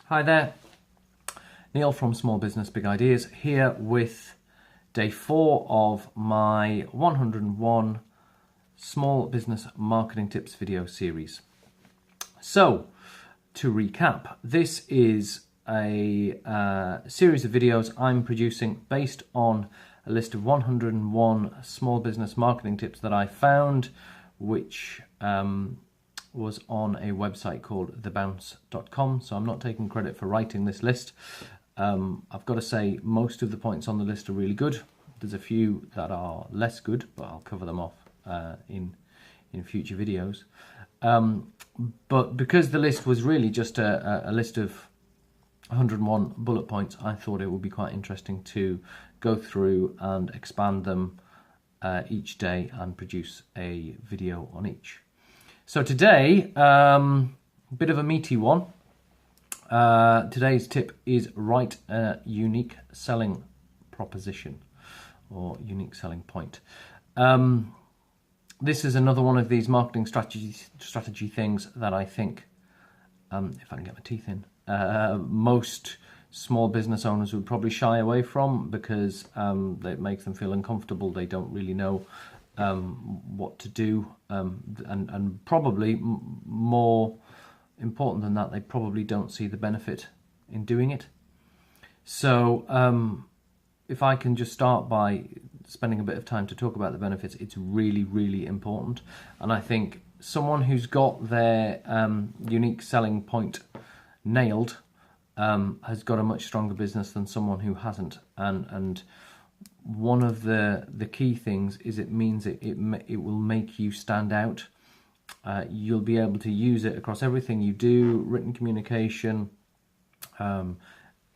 Hi there, Neil from Small Business Big Ideas here with day 4 of my 101 Small Business Marketing Tips video series. So, to recap, this is a series of videos I'm producing based on a list of 101 small business marketing tips that I found, which was on a website called thebounce.com. So I'm not taking credit for writing this list. I've got to say most of the points on the list are really good. There's a few that are less good, but I'll cover them off in future videos. But because the list was really just a list of 101 bullet points, I thought it would be quite interesting to go through and expand them each day and produce a video on each. So today, a bit of a meaty one. Today's tip is write a unique selling proposition or unique selling point. This is another one of these marketing strategy things that I think, if I can get my teeth in, most small business owners would probably shy away from because it makes them feel uncomfortable. They don't really know what to do, and probably more important than that, they probably don't see the benefit in doing it. So if I can just start by spending a bit of time to talk about the benefits, it's really, really important. And I think someone who's got their unique selling point nailed has got a much stronger business than someone who hasn't. And one of the key things is it means it will make you stand out. You'll be able to use it across everything you do, written communication,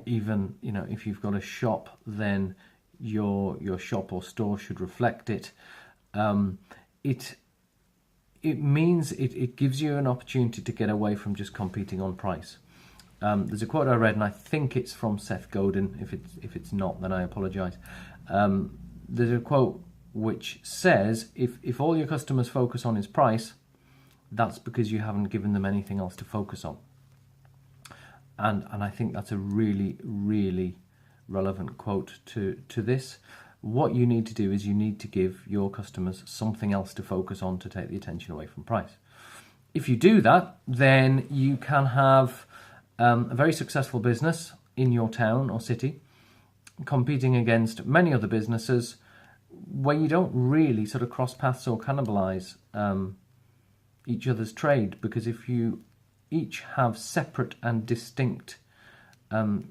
even if you've got a shop, then your shop or store should reflect it. It means it gives you an opportunity to get away from just competing on price. There's a quote I read, and I think it's from Seth Godin. If it's not, then I apologise. There's a quote which says, if all your customers focus on is price, that's because you haven't given them anything else to focus on. And I think that's a really, really relevant quote to this. What you need to do is you need to give your customers something else to focus on to take the attention away from price. If you do that, then you can have a very successful business in your town or city, competing against many other businesses where you don't really sort of cross paths or cannibalize each other's trade, because if you each have separate and distinct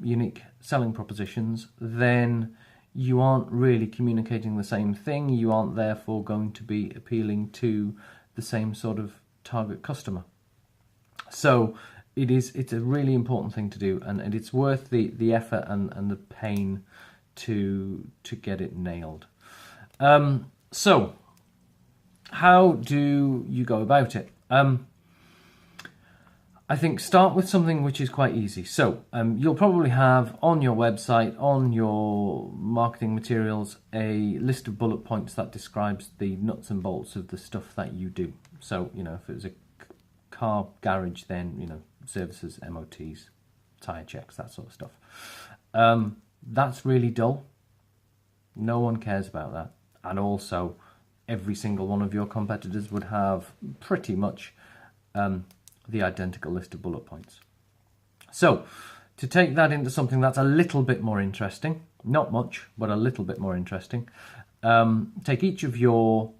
unique selling propositions, then you aren't really communicating the same thing. You aren't therefore going to be appealing to the same sort of target customer. So it's a really important thing to do, and it's worth the effort and the pain to get it nailed. So how do you go about it? I think start with something which is quite easy. So you'll probably have on your website, on your marketing materials, a list of bullet points that describes the nuts and bolts of the stuff that you do. So, if it was a car garage, then, services, MOTs, tyre checks, that sort of stuff. That's really dull. No one cares about that. And also, every single one of your competitors would have pretty much the identical list of bullet points. So, to take that into something that's a little bit more interesting, not much, but a little bit more interesting, take each of your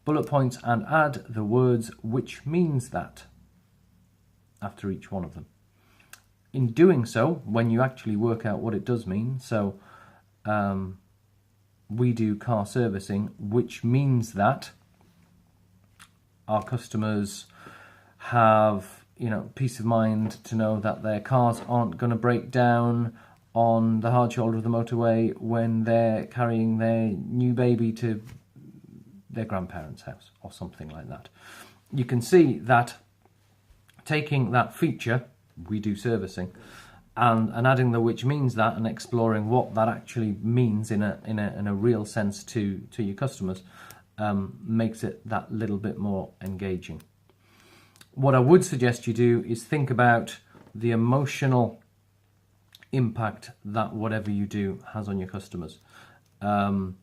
bullet points and add the words "which means that" after each one of them. In doing so, when you actually work out what it does mean, so we do car servicing, which means that our customers have, peace of mind to know that their cars aren't going to break down on the hard shoulder of the motorway when they're carrying their new baby to their grandparents' house or something like that. You can see that taking that feature, we do servicing, and adding the "which means that" and exploring what that actually means in a real sense to your customers makes it that little bit more engaging. What I would suggest you do is think about the emotional impact that whatever you do has on your customers. And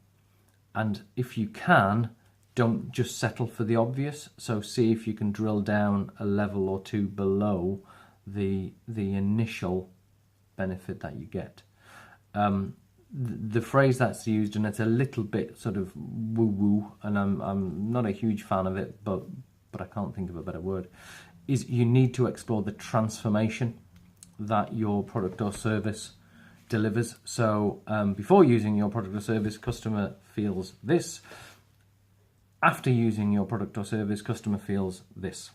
if you can, don't just settle for the obvious. So see if you can drill down a level or two below the initial benefit that you get. The phrase that's used, and it's a little bit sort of woo-woo, and I'm not a huge fan of it, but I can't think of a better word, is you need to explore the transformation that your product or service delivers. So before using your product or service, customer feels this. After using your product or service, customer feels this.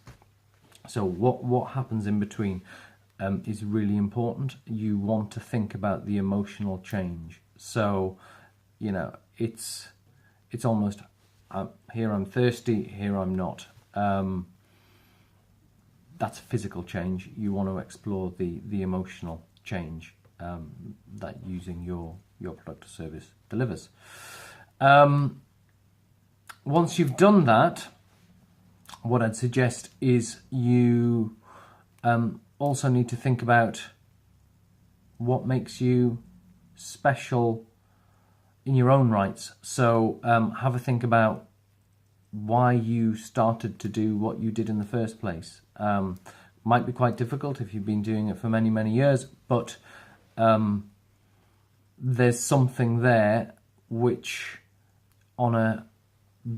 So what happens in between is really important. You want to think about the emotional change. So, you know, it's almost here I'm thirsty, here I'm not. That's physical change. You want to explore the emotional change that using your product or service delivers. Once you've done that, what I'd suggest is you also need to think about what makes you special in your own rights. So have a think about why you started to do what you did in the first place. Might be quite difficult if you've been doing it for many, many years, but there's something there which on a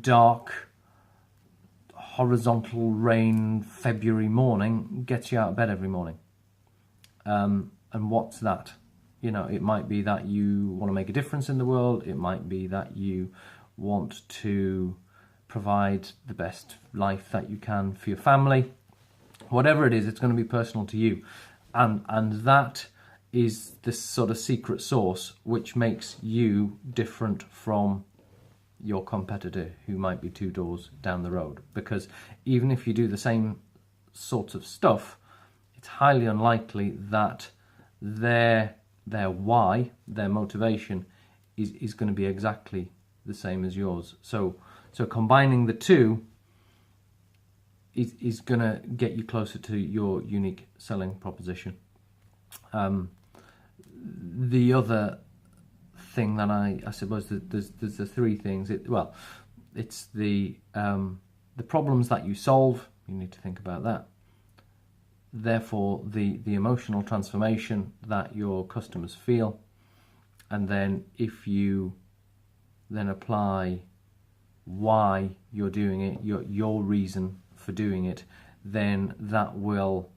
dark, horizontal rain February morning gets you out of bed every morning. And what's that? You know, it might be that you want to make a difference in the world. It might be that you want to provide the best life that you can for your family. Whatever it is, it's going to be personal to you. And that is this sort of secret sauce which makes you different from your competitor who might be 2 doors down the road. Because even if you do the same sorts of stuff, it's highly unlikely that their why, their motivation is going to be exactly the same as yours. So combining the two is going to get you closer to your unique selling proposition. The other thing that I suppose that there's the 3 things. It's the problems that you solve. You need to think about that. Therefore, the emotional transformation that your customers feel, and then if you then apply why you're doing it, your reason for doing it, then that will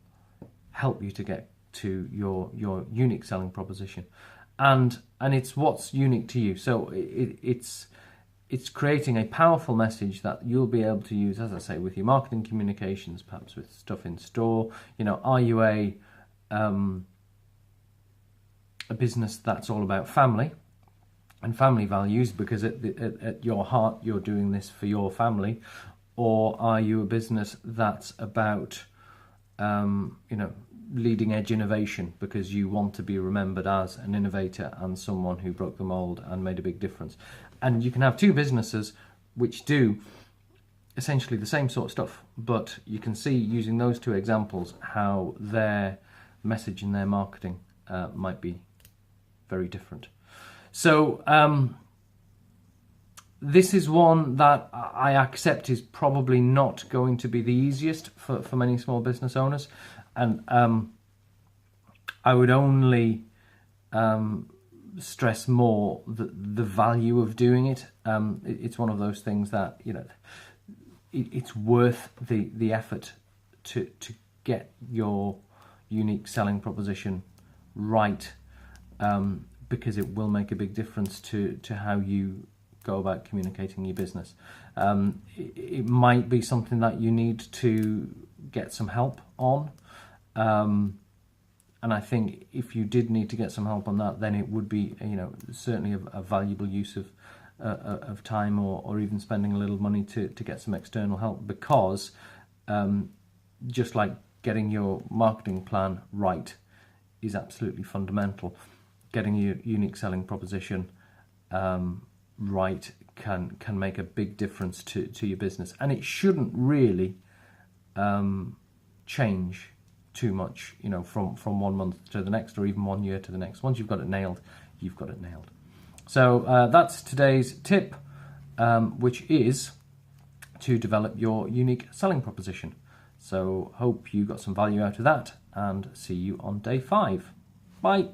help you to get to your unique selling proposition. And it's what's unique to you. So it's creating a powerful message that you'll be able to use, as I say, with your marketing communications, perhaps with stuff in store. You know, are you a business that's all about family and family values, because at your heart you're doing this for your family? Or are you a business that's about leading edge innovation because you want to be remembered as an innovator and someone who broke the mold and made a big difference? And you can have 2 businesses which do essentially the same sort of stuff, but you can see using those 2 examples how their message and their marketing might be very different. So this is one that I accept is probably not going to be the easiest for many small business owners. And I would only stress more the value of doing it. It's one of those things that, you know, it's worth the effort to get your unique selling proposition right, because it will make a big difference to how you go about communicating your business. It might be something that you need to get some help on. And I think if you did need to get some help on that, then it would be, you know, certainly a valuable use of time, or even spending a little money to get some external help, because just like getting your marketing plan right is absolutely fundamental, getting your unique selling proposition right can make a big difference to your business. And it shouldn't really change too much, you know, from 1 month to the next, or even 1 year to the next. Once you've got it nailed, you've got it nailed. So that's today's tip, which is to develop your unique selling proposition. So hope you got some value out of that, and see you on day 5. Bye.